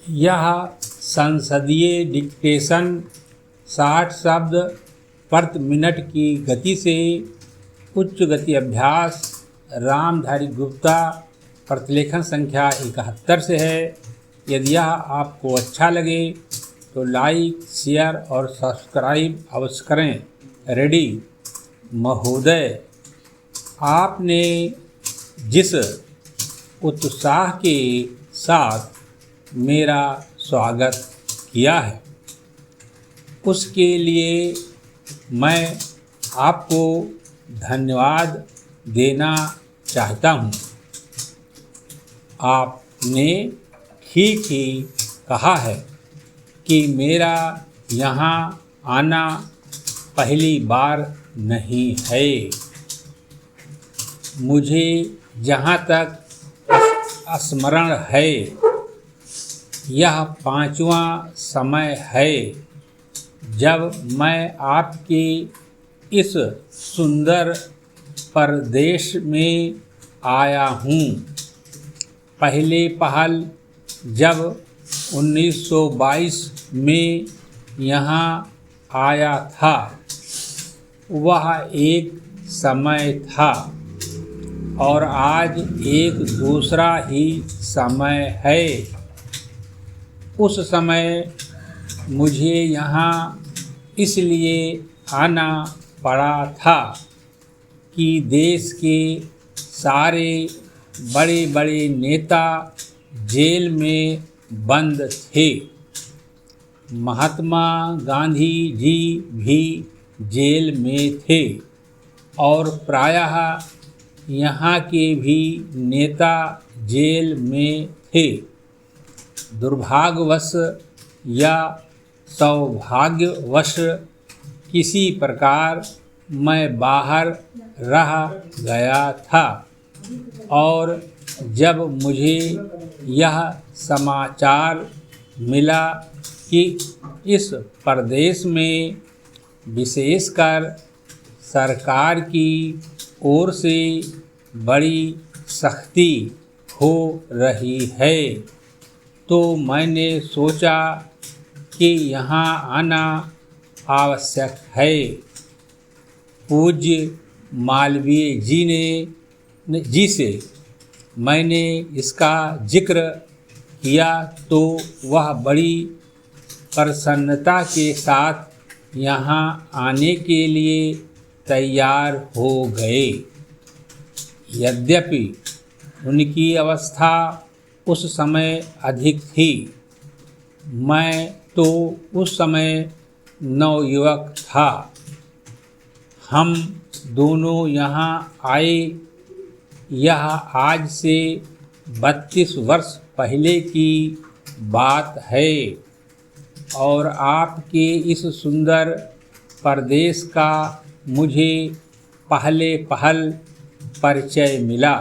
यह संसदीय डिक्टेशन 60 शब्द प्रति मिनट की गति से उच्च गति अभ्यास रामधारी गुप्ता प्रतिलेखन संख्या 71 से है। यदि यह आपको अच्छा लगे तो लाइक, शेयर और सब्सक्राइब अवश्य करें। रेडी महोदय, आपने जिस उत्साह के साथ मेरा स्वागत किया है उसके लिए मैं आपको धन्यवाद देना चाहता हूँ। आपने ठीक ही कहा है कि मेरा यहाँ आना पहली बार नहीं है। मुझे जहाँ तक स्मरण है यह 5वां समय है जब मैं आपके इस सुंदर प्रदेश में आया हूँ। पहले पहल जब 1922 में यहाँ आया था वह एक समय था और आज एक दूसरा ही समय है। उस समय मुझे यहाँ इसलिए आना पड़ा था कि देश के सारे बड़े बड़े नेता जेल में बंद थे। महात्मा गांधी जी भी जेल में थे और प्रायः यहाँ के भी नेता जेल में थे। दुर्भाग्यवश या सौभाग्यवश किसी प्रकार मैं बाहर रह गया था और जब मुझे यह समाचार मिला कि इस प्रदेश में विशेषकर सरकार की ओर से बड़ी सख्ती हो रही है तो मैंने सोचा कि यहाँ आना आवश्यक है। पूज्य मालवीय जी से मैंने इसका जिक्र किया तो वह बड़ी प्रसन्नता के साथ यहाँ आने के लिए तैयार हो गए। यद्यपि उनकी अवस्था उस समय अधिक थी, मैं तो उस समय नवयुवक था। हम दोनों यहाँ आए यह आज से 32 वर्ष पहले की बात है और आपके इस सुंदर प्रदेश का मुझे पहले परिचय मिला।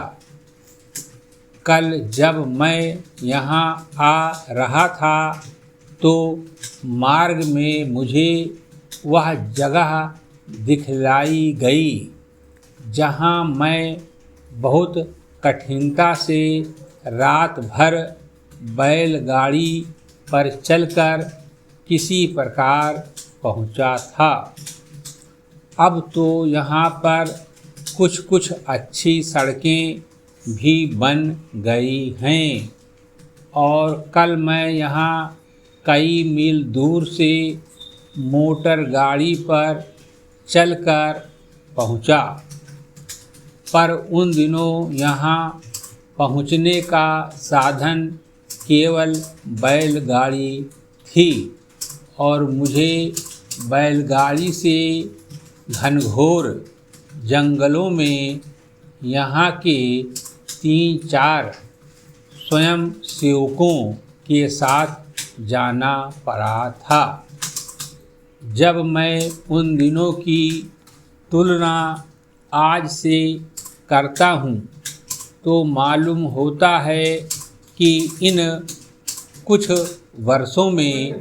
कल जब मैं यहाँ आ रहा था तो मार्ग में मुझे वह जगह दिखलाई गई जहाँ मैं बहुत कठिनता से रात भर बैलगाड़ी पर चलकर किसी प्रकार पहुँचा था। अब तो यहाँ पर कुछ अच्छी सड़कें भी बन गई हैं और कल मैं यहाँ कई मील दूर से मोटर गाड़ी पर चलकर पहुँचा, पर उन दिनों यहाँ पहुँचने का साधन केवल बैलगाड़ी थी और मुझे बैलगाड़ी से घनघोर जंगलों में यहाँ के 3-4 स्वयं सेवकों के साथ जाना पड़ा था। जब मैं उन दिनों की तुलना आज से करता हूँ तो मालूम होता है कि इन कुछ वर्षों में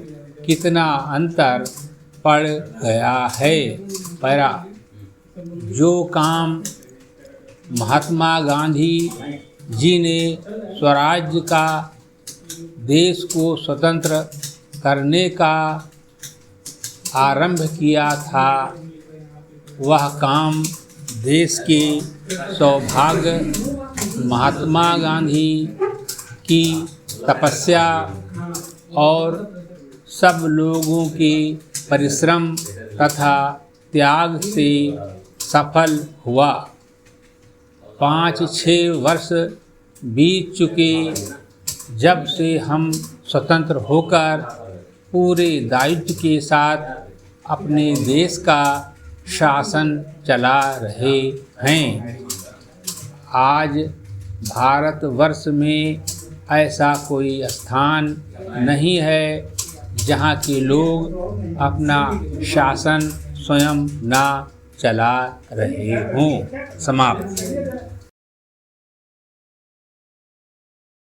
कितना अंतर पड़ गया है। पैरा जो काम महात्मा गांधी जी ने स्वराज्य का देश को स्वतंत्र करने का आरंभ किया था, वह काम देश के सौभाग्य महात्मा गांधी की तपस्या और सब लोगों के परिश्रम तथा त्याग से सफल हुआ। 5-6 वर्ष बीत चुके जब से हम स्वतंत्र होकर पूरे दायित्व के साथ अपने देश का शासन चला रहे हैं। आज भारतवर्ष में ऐसा कोई स्थान नहीं है जहाँ के लोग अपना शासन स्वयं ना चला रहे हों। समाप्त।